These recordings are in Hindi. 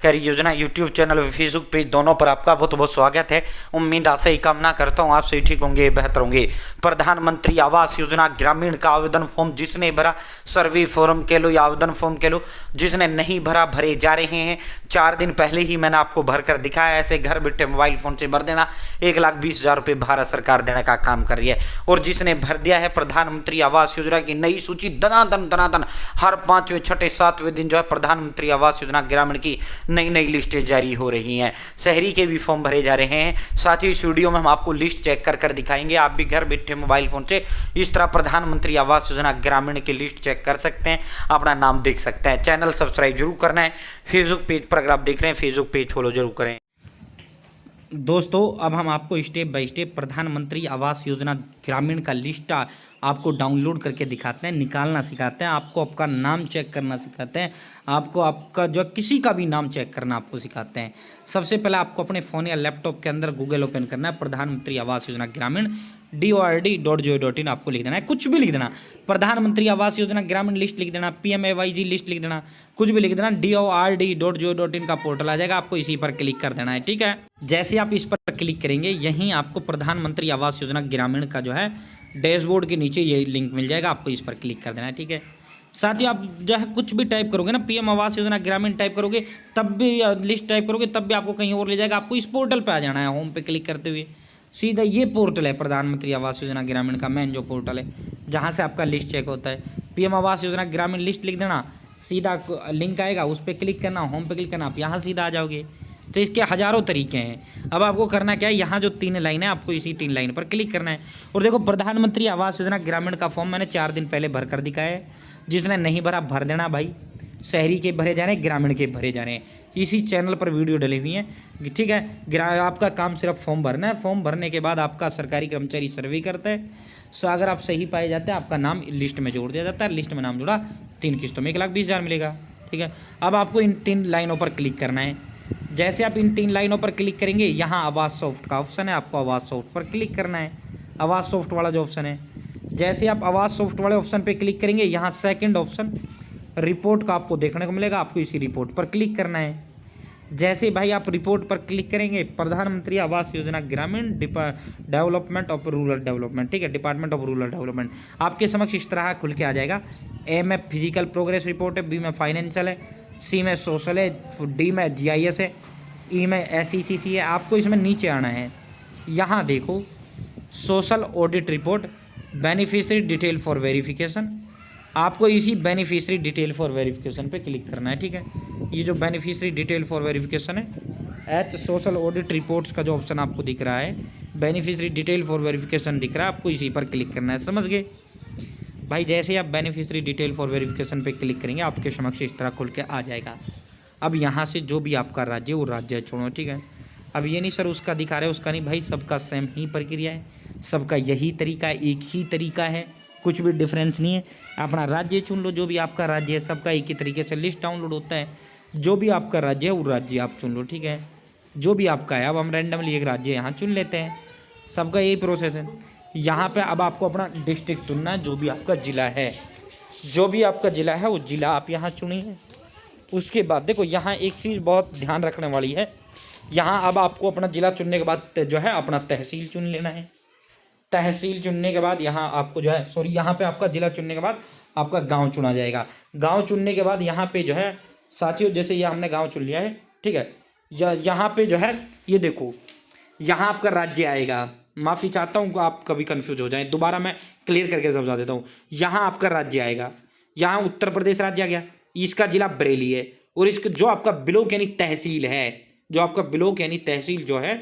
खैर योजना यूट्यूब चैनल और फेसबुक पेज दोनों पर आपका बहुत बहुत स्वागत है। उम्मीद आशा ही कामना करता हूँ आप सही ठीक होंगे, बेहतर होंगे। प्रधानमंत्री आवास योजना ग्रामीण का आवेदन फॉर्म जिसने भरा, सर्वे फॉर्म कह लो या आवेदन फॉर्म कह लो, जिसने नहीं भरा भरे जा रहे हैं। 4 दिन पहले ही मैंने आपको भर कर दिखाया। ऐसे घर बैठे मोबाइल फोन से भर देना। 1,20,000 रुपये भारत सरकार देने का काम कर रही है। और जिसने भर दिया है प्रधानमंत्री आवास योजना की नई सूची दनादन दनादन हर 5वें 6ठे 7वें दिन जो है प्रधानमंत्री आवास योजना ग्रामीण की नई नई लिस्टें जारी हो रही हैं। शहरी के भी फॉर्म भरे जा रहे हैं। साथ ही इस वीडियो में हम आपको लिस्ट चेक कर कर दिखाएंगे। आप भी घर बैठे मोबाइल फोन से इस तरह प्रधानमंत्री आवास योजना ग्रामीण की लिस्ट चेक कर सकते हैं, अपना नाम देख सकते हैं। चैनल सब्सक्राइब जरूर करना है। फेसबुक पेज पर अगर आप देख रहे हैं फेसबुक पेज फॉलो जरूर करें। दोस्तों अब हम आपको स्टेप बाय स्टेप प्रधानमंत्री आवास योजना ग्रामीण का लिस्ट आपको डाउनलोड करके दिखाते हैं, निकालना सिखाते हैं, आपको आपका नाम चेक करना सिखाते हैं, आपको आपका जो किसी का भी नाम चेक करना आपको सिखाते हैं। सबसे पहले आपको अपने फ़ोन या लैपटॉप के अंदर गूगल ओपन करना है। प्रधानमंत्री आवास योजना ग्रामीण DORD.gov.in आपको लिख देना है, कुछ भी लिख देना। प्रधानमंत्री आवास योजना ग्रामीण लिस्ट लिख देना, PMAYG लिस्ट लिख देना, कुछ भी लिख देना। DORD.gov.in का पोर्टल आ जाएगा, आपको इसी पर क्लिक कर देना है। ठीक है, जैसे आप इस पर क्लिक करेंगे यहीं आपको प्रधानमंत्री आवास योजना ग्रामीण का जो है डैशबोर्ड के नीचे ये लिंक मिल जाएगा, आपको इस पर क्लिक कर देना है। ठीक है, साथ ही आप जो है कुछ भी टाइप करोगे ना, PM आवास योजना ग्रामीण टाइप करोगे तब भी, लिस्ट टाइप करोगे तब भी आपको कहीं और ले जाएगा। आपको इस पोर्टल पे आ जाना है, होम पे क्लिक करते हुए सीधा ये पोर्टल है प्रधानमंत्री आवास योजना ग्रामीण का मेन जो पोर्टल है, जहाँ से आपका लिस्ट चेक होता है। PM आवास योजना ग्रामीण लिस्ट लिख देना, सीधा लिंक आएगा, उस पर क्लिक करना, होम पे क्लिक करना, आप यहाँ सीधा आ जाओगे। तो इसके हज़ारों तरीके हैं। अब आपको करना क्या है, यहाँ जो 3 लाइन है आपको इसी 3 लाइन पर क्लिक करना है। और देखो प्रधानमंत्री आवास योजना ग्रामीण का फॉर्म मैंने 4 दिन पहले भर कर दिखाया है। जिसने नहीं भरा भर देना भाई। शहरी के भरे जा रहे हैं, ग्रामीण के भरे जा रहे हैं, इसी चैनल पर वीडियो डली हुई है। ठीक है, आपका काम सिर्फ फॉर्म भरना है। फॉर्म भरने के बाद आपका सरकारी कर्मचारी सर्वे करता है। सो अगर आप सही पाए जाते हैं आपका नाम लिस्ट में जोड़ दिया जाता है। लिस्ट में नाम जुड़ा, 3 किस्तों में 1,20,000 मिलेगा। ठीक है, अब आपको इन 3 लाइनों पर क्लिक करना है। जैसे आप इन 3 लाइनों पर क्लिक करेंगे यहाँ आवास सॉफ्ट का ऑप्शन है, आपको आवास सॉफ्ट पर क्लिक करना है। आवास सॉफ्ट वाला जो ऑप्शन है, जैसे आप आवास सॉफ्ट वाले ऑप्शन पे क्लिक करेंगे यहाँ सेकंड ऑप्शन रिपोर्ट का आपको देखने को मिलेगा, आपको इसी रिपोर्ट पर क्लिक करना है। जैसे भाई आप रिपोर्ट पर क्लिक करेंगे प्रधानमंत्री आवास योजना ग्रामीण डेवलपमेंट ऑफ रूरल डेवलपमेंट, ठीक है, डिपार्टमेंट ऑफ रूरल डेवलपमेंट आपके समक्ष इस तरह खुल के आ जाएगा। A में फिजिकल प्रोग्रेस रिपोर्ट है, B में फाइनेंशियल है, C में सोशल है, D में GIS है, E में SECC है। आपको इसमें नीचे आना है, यहाँ देखो social audit report beneficiary detail for verification, आपको इसी बेनिफिशियरी डिटेल फॉर वेरिफिकेशन पे क्लिक करना है। ठीक है, ये जो बेनिफिशियरी डिटेल फॉर वेरिफिकेशन है, सोशल ऑडिट रिपोर्ट्स का जो ऑप्शन आपको दिख रहा है, बेनिफिशियरी डिटेल फॉर वेरिफिकेशन दिख रहा है, आपको इसी पर क्लिक करना है। समझ गए भाई? जैसे आप बेनिफिशियरी डिटेल फॉर वेरिफिकेशन पे क्लिक करेंगे आपके समक्ष इस तरह खुल के आ जाएगा। अब यहाँ से जो भी आपका राज्य वो राज्य चुनो। ठीक है, अब ये नहीं सर उसका दिखा रहे उसका नहीं, भाई सबका सेम ही प्रक्रिया है, सबका यही तरीका है, एक ही तरीका है, कुछ भी डिफरेंस नहीं है। अपना राज्य चुन लो, जो भी आपका राज्य है सबका एक ही तरीके से लिस्ट डाउनलोड होता है। जो भी आपका राज्य है वो राज्य आप चुन लो। ठीक है, जो भी आपका है, अब हम रैंडमली एक राज्य यहाँ चुन लेते हैं, सबका यही प्रोसेस है। यहाँ पे अब आपको अपना डिस्ट्रिक्ट चुनना है, जो भी आपका ज़िला है, जो भी आपका ज़िला है वो ज़िला आप यहाँ चुनिए। उसके बाद देखो यहाँ एक चीज़ बहुत ध्यान रखने वाली है, यहाँ अब आपको अपना ज़िला चुनने के बाद जो है अपना तहसील चुन लेना है। तहसील चुनने के बाद यहाँ आपको जो है यहाँ पे आपका ज़िला चुनने के बाद आपका गांव चुना जाएगा। गांव चुनने के बाद यहाँ पे जो है साथियों, जैसे ये हमने गांव चुन लिया है, ठीक है, यहाँ पे जो है ये देखो यहाँ आपका राज्य आएगा। माफ़ी चाहता हूँ आप कभी कंफ्यूज हो जाएं, दोबारा मैं क्लियर करके समझा देता हूँ। यहाँ आपका राज्य आएगा, यहाँ उत्तर प्रदेश राज्य आ गया, इसका ज़िला बरेली है, और इसका जो आपका ब्लॉक यानी तहसील है, जो आपका ब्लॉक यानी तहसील जो है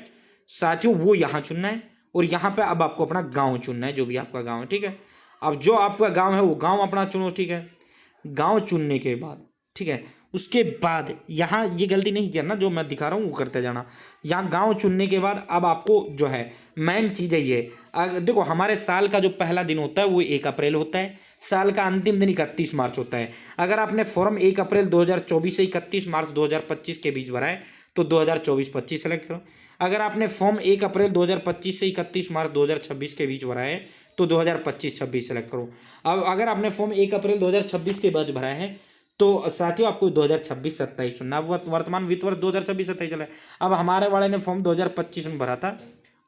साथियों वो यहाँ चुनना है। और यहाँ पे अब आपको अपना गांव चुनना है, जो भी आपका गांव है। ठीक है, अब जो आपका गांव है वो गांव अपना चुनो। ठीक है, गांव चुनने के बाद, ठीक है, उसके बाद यहाँ ये गलती नहीं करना जो मैं दिखा रहा हूँ वो करते जाना। यहाँ गांव चुनने के बाद अब आपको जो है मेन चीज़ है ये, देखो हमारे साल का जो पहला दिन होता है वो 1 अप्रैल होता है, साल का अंतिम दिन 31 मार्च होता है। अगर आपने फॉर्म 1 अप्रैल 2024 से 31 मार्च 2025 के बीच भरा है तो 2024-25 सेलेक्ट करो। अगर आपने फॉर्म 1 अप्रैल 2025 से 31 मार्च 2026 के बीच भरा है तो 2025-26 सेलेक्ट करो। अब अगर आपने फॉर्म 1 अप्रैल 2026 के बाद भरा है तो साथियों आपको 2026-27 चुनना। अब वर्तमान वित्त वर्ष 2026-27 चला है। अब हमारे वाले ने फॉर्म 2025 में भरा था,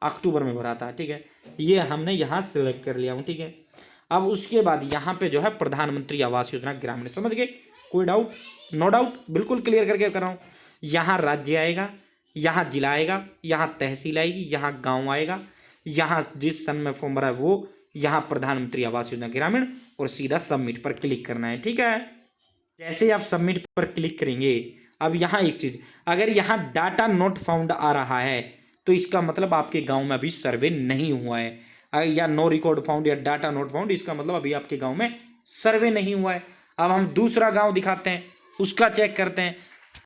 अक्टूबर में भरा था, ठीक है। ये हमने यहाँ सेलेक्ट कर लिया हूँ, ठीक है। अब उसके बाद यहाँ पे जो है प्रधानमंत्री आवास योजना ग्रामीण, समझ गए? कोई डाउट? नो डाउट, बिल्कुल क्लियर करके कर रहा हूँ। यहाँ राज्य आएगा, यहाँ जिला आएगा, यहाँ तहसील आएगी, यहाँ गाँव आएगा, यहाँ जिस सन में फॉर्म भरा है वो, यहाँ प्रधानमंत्री आवास योजना ग्रामीण, और सीधा सबमिट पर क्लिक करना है, ठीक है। जैसे ही आप सबमिट पर क्लिक करेंगे, अब यहाँ एक चीज, अगर यहाँ डाटा नॉट फाउंड आ रहा है तो इसका मतलब आपके गांव में अभी सर्वे नहीं हुआ है, या नो रिकॉर्ड फाउंड या डाटा नॉट फाउंड, इसका मतलब अभी आपके गांव में सर्वे नहीं हुआ है। अब हम दूसरा गांव दिखाते हैं, उसका चेक करते हैं।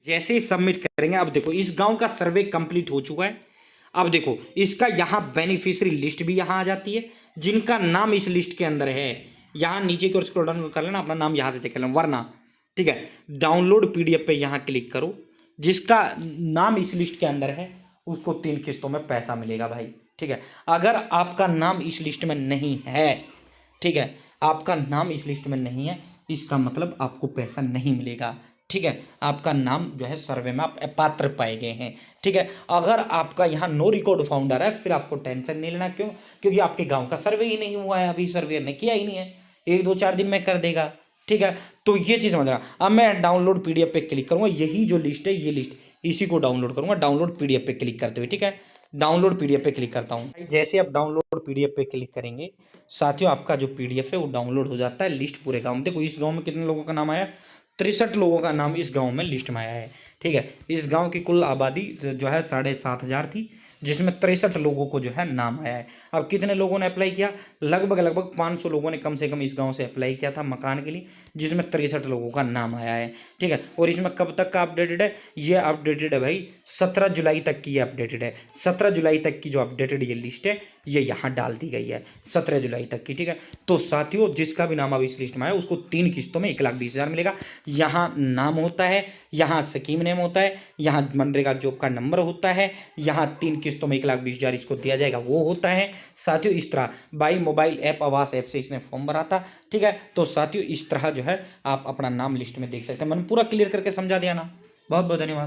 जैसे ही सबमिट करेंगे, अब देखो इस गांव का सर्वे कंप्लीट हो चुका है। अब देखो इसका यहाँ बेनिफिशियरी लिस्ट भी यहाँ आ जाती है, जिनका नाम इस लिस्ट के अंदर है। यहाँ नीचे की ओर स्क्रॉल डाउन कर लेना, अपना नाम यहाँ से चेक कर लेना, वरना ठीक है डाउनलोड पीडीएफ पे यहाँ क्लिक करो। जिसका नाम इस लिस्ट के अंदर है उसको 3 किस्तों में पैसा मिलेगा भाई, ठीक है। अगर आपका नाम इस लिस्ट में नहीं है, ठीक है, आपका नाम इस लिस्ट में नहीं है, इसका मतलब आपको पैसा नहीं मिलेगा, ठीक है। आपका नाम जो है सर्वे में आप अपात्र पाए गए हैं, ठीक है। अगर आपका यहाँ नो रिकॉर्ड फाउंड आ रहा है, फिर आपको टेंशन नहीं लेना। क्यों? क्योंकि आपके गांव का सर्वे ही नहीं हुआ है, अभी सर्वे ने किया ही नहीं है, 1-2-4 दिन में कर देगा, ठीक है। तो ये चीज़ समझ रहा। अब मैं डाउनलोड पीडीएफ पे क्लिक करूँगा, यही जो लिस्ट है ये लिस्ट, इसी को डाउनलोड करूँगा, डाउनलोड पीडीएफ पे क्लिक करते हुए, ठीक है। डाउनलोड पीडीएफ पे क्लिक करता हूँ। जैसे आप डाउनलोड पीडीएफ पे क्लिक करेंगे साथियों, आपका जो पीडीएफ है वो डाउनलोड हो जाता है। लिस्ट पूरे गाँव में, देखो इस गाँव में कितने लोगों का नाम आया, 63 लोगों का नाम इस गांव में लिस्ट में आया है, ठीक है। इस गांव की कुल आबादी जो है 7,500 थी, जिसमें 63 लोगों को जो है नाम आया है। अब कितने लोगों ने अप्लाई किया? लगभग 500 लोगों ने कम से कम इस गांव से अप्लाई किया था मकान के लिए, जिसमें 63 लोगों का नाम आया है, ठीक है। और इसमें कब तक का अपडेटेड है? ये अपडेटेड है भाई 17 जुलाई तक की, ये अपडेटेड है। 17 जुलाई तक की जो अपडेटेड ये लिस्ट है ये यहाँ डाल दी गई है, 17 जुलाई तक की, ठीक है। तो साथियों जिसका भी नाम अब इस लिस्ट में आया उसको 3 किस्तों में 1,20,000 मिलेगा। यहाँ नाम होता है, यहाँ स्कीम नेम होता है, यहाँ मनरेगा जॉब का नंबर होता है, यहाँ 3 किस्तों में 1,20,000 इसको दिया जाएगा, वो होता है। साथियों इस तरह बाई मोबाइल ऐप आवास ऐप से इसने फॉर्म भरा था, ठीक है। तो साथियों इस तरह जो है आप अपना नाम लिस्ट में देख सकते हैं। मैंने पूरा क्लियर करके समझा दिया ना, बहुत बहुत धन्यवाद।